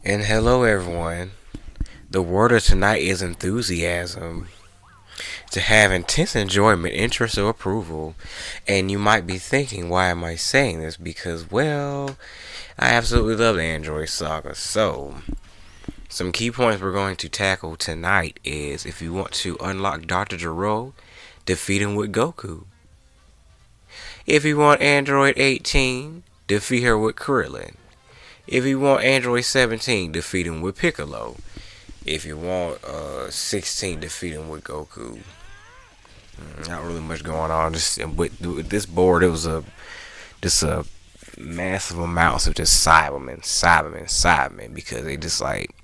And hello, everyone. The word of tonight is enthusiasm. To have intense enjoyment, interest, or approval. And you might be thinking, why am I saying this? Because, well, I absolutely love the Android Saga. So, some key points we're going to tackle tonight is if you want to unlock Dr. Gero, defeat him with Goku. If you want Android 18, defeat her with Krillin. If you want Android 17, defeat him with Piccolo. If you want 16, defeat him with Goku. Not really much going on. Just with this board, it was just a massive amounts of just Cybermen, because they just like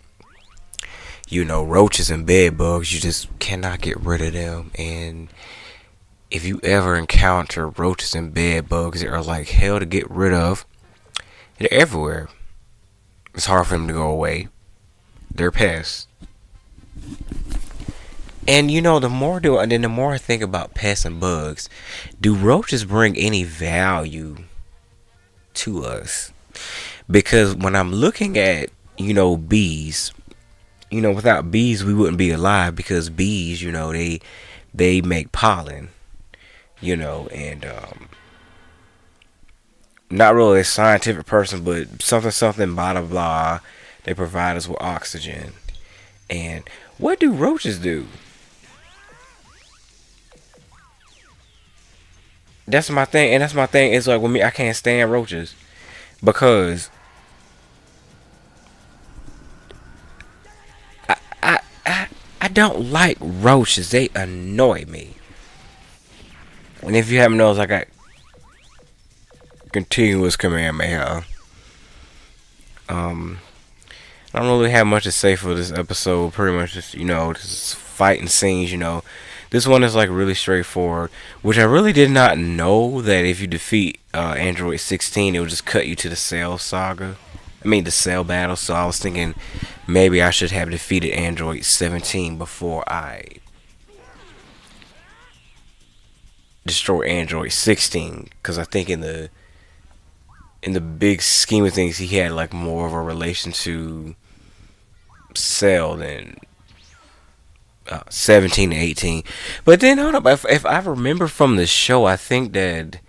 roaches and bed bugs. You just cannot get rid of them. And if you ever encounter roaches and bed bugs that are like hell to get rid of, they're everywhere. It's hard for them to go away. They're pests. And the more I think about pests and bugs, do roaches bring any value to us? Because when I'm looking at, bees, without bees we wouldn't be alive, because bees, they make pollen, and not really a scientific person, but something blah blah blah. They provide us with oxygen. And what do roaches do? That's my thing, and that's my thing. It's like with me, I can't stand roaches because I I I, I don't like roaches. They annoy me. And if you haven't noticed, I got continuous Kamehameha. Um, I don't really have much to say for this episode. Pretty much just just fighting scenes. This one is like really straightforward, which I really did not know that if you defeat Android 16, it would just cut you to the Cell Saga. I mean the Cell battle. So I was thinking maybe I should have defeated Android 17 before I destroy Android 16, because I think in the big scheme of things, he had like more of a relation to Cell than 17 and 18. But then hold up, if I remember from the show, I think that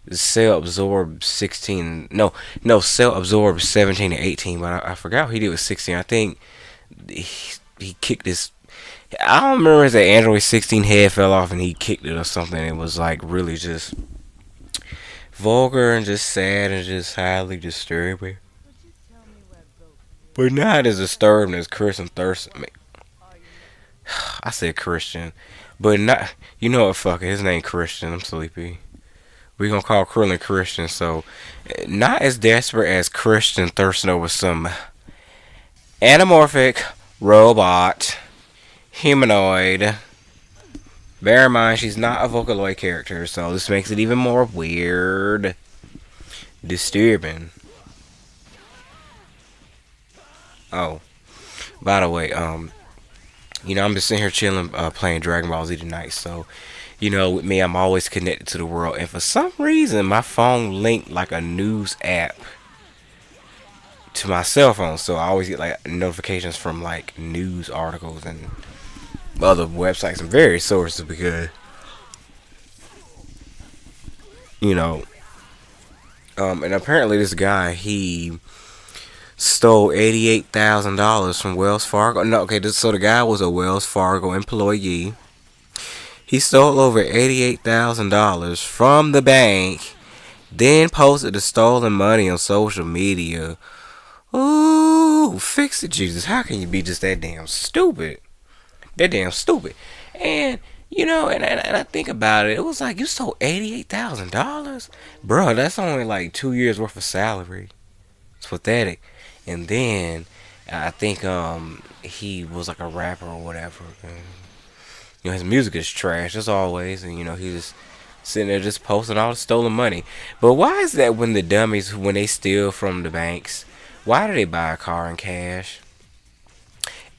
Cell absorbed 16. No, Cell absorbed 17 and 18. But I forgot what he did with 16. I think he kicked his. I don't remember if the Android 16 head fell off and he kicked it or something. It was like really just vulgar and just sad and just highly disturbing. But not as disturbing as Christian Thurston. I said Christian, but not. You know what? Fuck it. His name Christian. I'm sleepy. We gonna call Krillin Christian. So, not as desperate as Christian thirsting over some anamorphic robot humanoid. Bear in mind, she's not a Vocaloid character, so this makes it even more weird, disturbing. Oh, by the way, I'm just sitting here chilling, playing Dragon Ball Z tonight. So, with me, I'm always connected to the world. And for some reason, my phone linked like a news app to my cell phone. So I always get like notifications from like news articles and other websites and various sources because, you know, and apparently this guy, he stole $88,000 from Wells Fargo. No, okay, so the guy was a Wells Fargo employee. He stole over $88,000 from the bank, then posted the stolen money on social media. Ooh, fix it, Jesus. How can you be just that damn stupid? That damn stupid. And, and I think about it, it was like, you stole $88,000? Bro, that's only like 2 years worth of salary. It's pathetic. And then, I think he was like a rapper or whatever. And, his music is trash as always, and he's just sitting there just posting all the stolen money. But why is that when the dummies, when they steal from the banks, why do they buy a car in cash?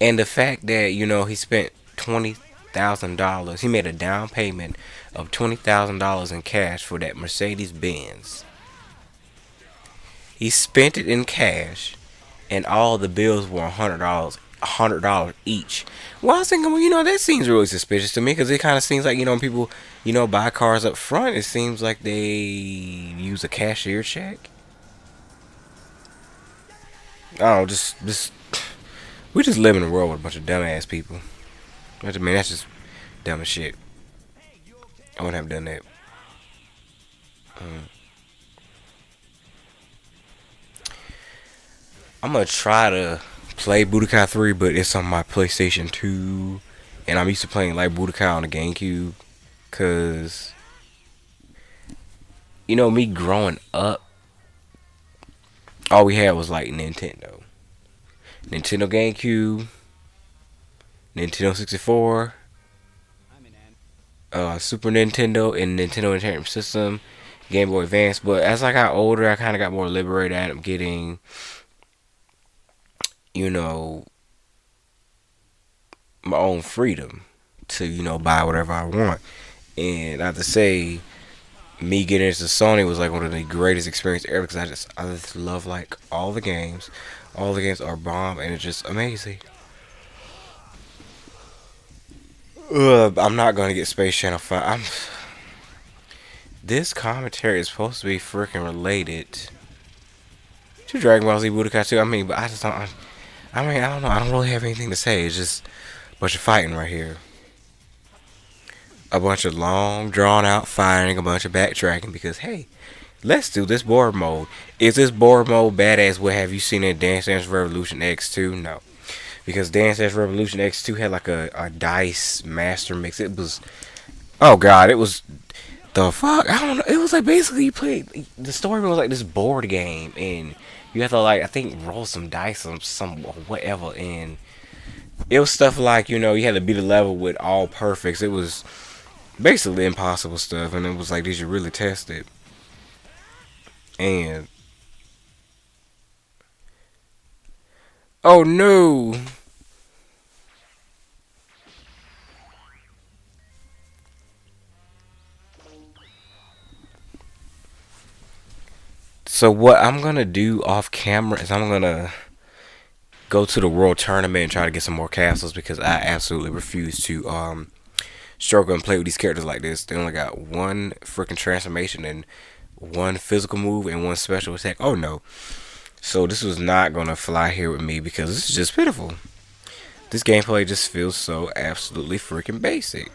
And the fact that he spent $20,000, he made a down payment of $20,000 in cash for that Mercedes Benz. He spent it in cash, and all the bills were $100, $100 each. Well, I was thinking, well, that seems really suspicious to me because it kind of seems like when people buy cars up front, it seems like they use a cashier check. I don't know, just we just live in a world with a bunch of dumbass people. I mean, that's just dumb as shit. I wouldn't have done that. Mm. I'm gonna try to play Budokai 3, but it's on my PlayStation 2, and I'm used to playing like Budokai on the GameCube, cause me growing up, all we had was like Nintendo GameCube, Nintendo 64, Super Nintendo, and Nintendo Entertainment System, Game Boy Advance. But as I got older, I kind of got more liberated. I'm getting, you know, my own freedom to, buy whatever I want. And I have to say, me getting into Sony was like one of the greatest experiences ever because I just love like all the games. All the games are bomb and it's just amazing. I'm not gonna get Space Channel 5. This commentary is supposed to be freaking related to Dragon Ball Z Budokai 2. I mean, but I just don't. I mean, I don't know. I don't really have anything to say. It's just a bunch of fighting right here. A bunch of long, drawn out fighting, a bunch of backtracking because, hey, let's do this board mode. Is this board mode badass? What have you seen in Dance Dance Revolution X2? No. Because Dance Dance Revolution X2 had like a dice master mix. It was, oh god, it was the fuck. I don't know. It was like basically you played, the story was like this board game and you have to like I think roll some dice or some whatever, and it was stuff like you had to beat a level with all perfects. It was basically impossible stuff, and it was like did you really test it? And oh no. So what I'm gonna do off camera is I'm gonna go to the world tournament and try to get some more castles because I absolutely refuse to struggle and play with these characters like this. They only got one freaking transformation and one physical move and one special attack. Oh no. So this was not gonna fly here with me because this is just pitiful. This gameplay just feels so absolutely freaking basic.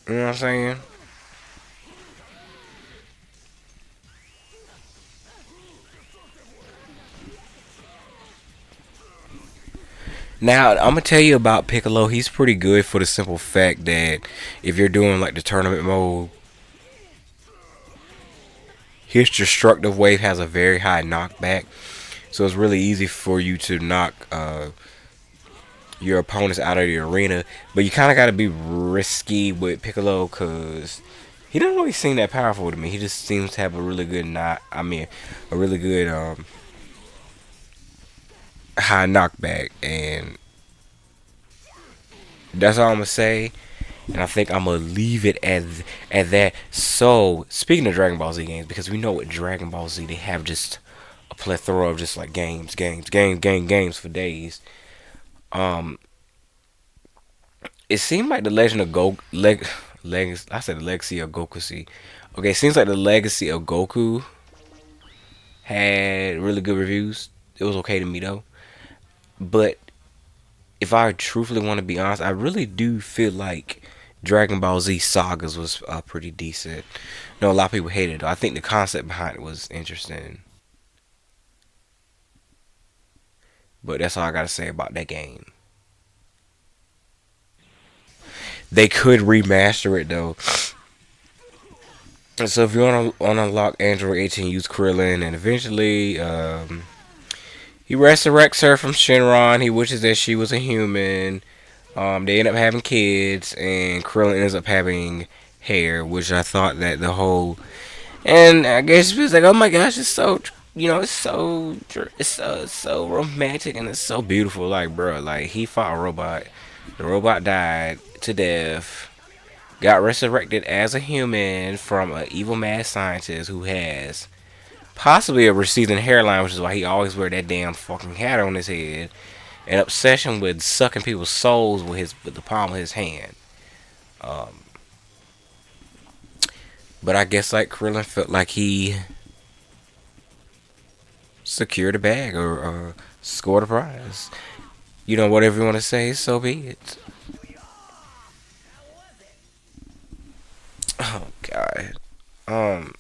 You know what I'm saying? Now I'm gonna tell you about Piccolo. He's pretty good for the simple fact that if you're doing like the tournament mode, his destructive wave has a very high knockback, so it's really easy for you to knock your opponents out of the arena. But you kind of got to be risky with Piccolo because he doesn't really seem that powerful to me. He just seems to have a really good a really good high knockback, and that's all I'm gonna say. And I think I'm gonna leave it at that. So speaking of Dragon Ball Z games, because we know with Dragon Ball Z they have just a plethora of just like games for days. Um, it seemed like the Legend of I said the Legacy of Goku. See, okay, it seems like the Legacy of Goku had really good reviews. It was okay to me though, but if I truthfully want to be honest, I really do feel like Dragon Ball Z Sagas was pretty decent. No, a lot of people hated it though. I think the concept behind it was interesting, but that's all I gotta say about that game. They could remaster it though. So if you want to unlock Android 18, use Krillin, and eventually he resurrects her from Shenron. He wishes that she was a human. They end up having kids, and Krillin ends up having hair, which I thought that the whole, and I guess it was like, oh my gosh, it's so, it's so romantic and it's so beautiful. Like, bro, like he fought a robot, the robot died to death, got resurrected as a human from an evil mad scientist who has possibly a receding hairline, which is why he always wear that damn fucking hat on his head. An obsession with sucking people's souls with the palm of his hand. Um, but I guess like Krillin felt like he secured a bag or scored a prize. You know, whatever you want to say, so be it. Oh God. Um,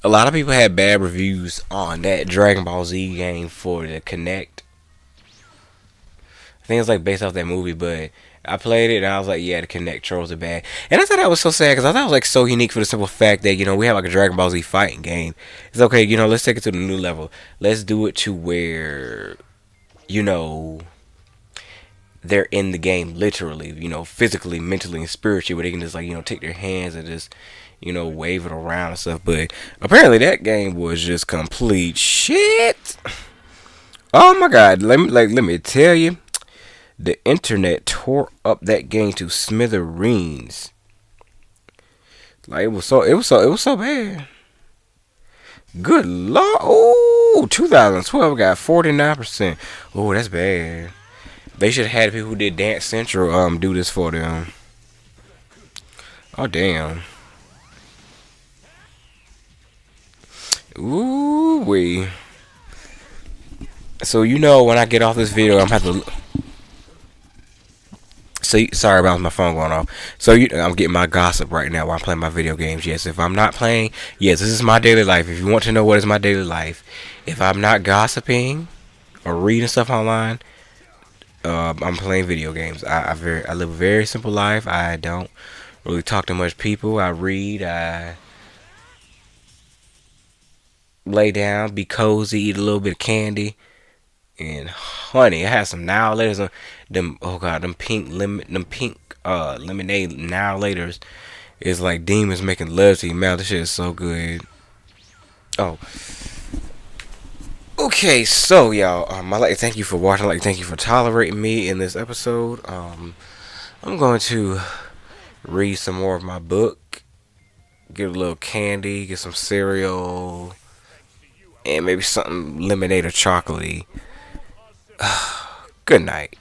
a lot of people had bad reviews on that Dragon Ball Z game for the Connect. I think it's like based off that movie, but I played it and I was like, yeah, the Connect trolls are bad. And I thought that was so sad because I thought it was like so unique for the simple fact that we have like a Dragon Ball Z fighting game. It's okay, let's take it to the new level. Let's do it to where you know they're in the game literally, physically, mentally, and spiritually, where they can just like take their hands and just wave it around and stuff. But apparently that game was just complete shit. Oh my God, let me tell you. The internet tore up that game to smithereens. Like it was so bad. Good lord. Oh, 2012 got 49%. Oh, that's bad. They should have had people who did Dance Central do this for them. Oh damn. Ooh wee. So when I get off this video, I'm gonna have to. So sorry about my phone going off. So I'm getting my gossip right now while I'm playing my video games. Yes, if I'm not playing, yes, this is my daily life. If you want to know what is my daily life, if I'm not gossiping or reading stuff online, I'm playing video games. I live a very simple life. I don't really talk to much people. I read. I lay down, be cozy, eat a little bit of candy. And honey, I had some now laters on them. Oh God, them pink lemonade now laters is like demons making love to you. Man, this shit is so good. Oh, okay. So y'all, I'd like to thank you for watching. I'd like to thank you for tolerating me in this episode. I'm going to read some more of my book, get a little candy, get some cereal, and maybe something lemonade or chocolatey. Good night.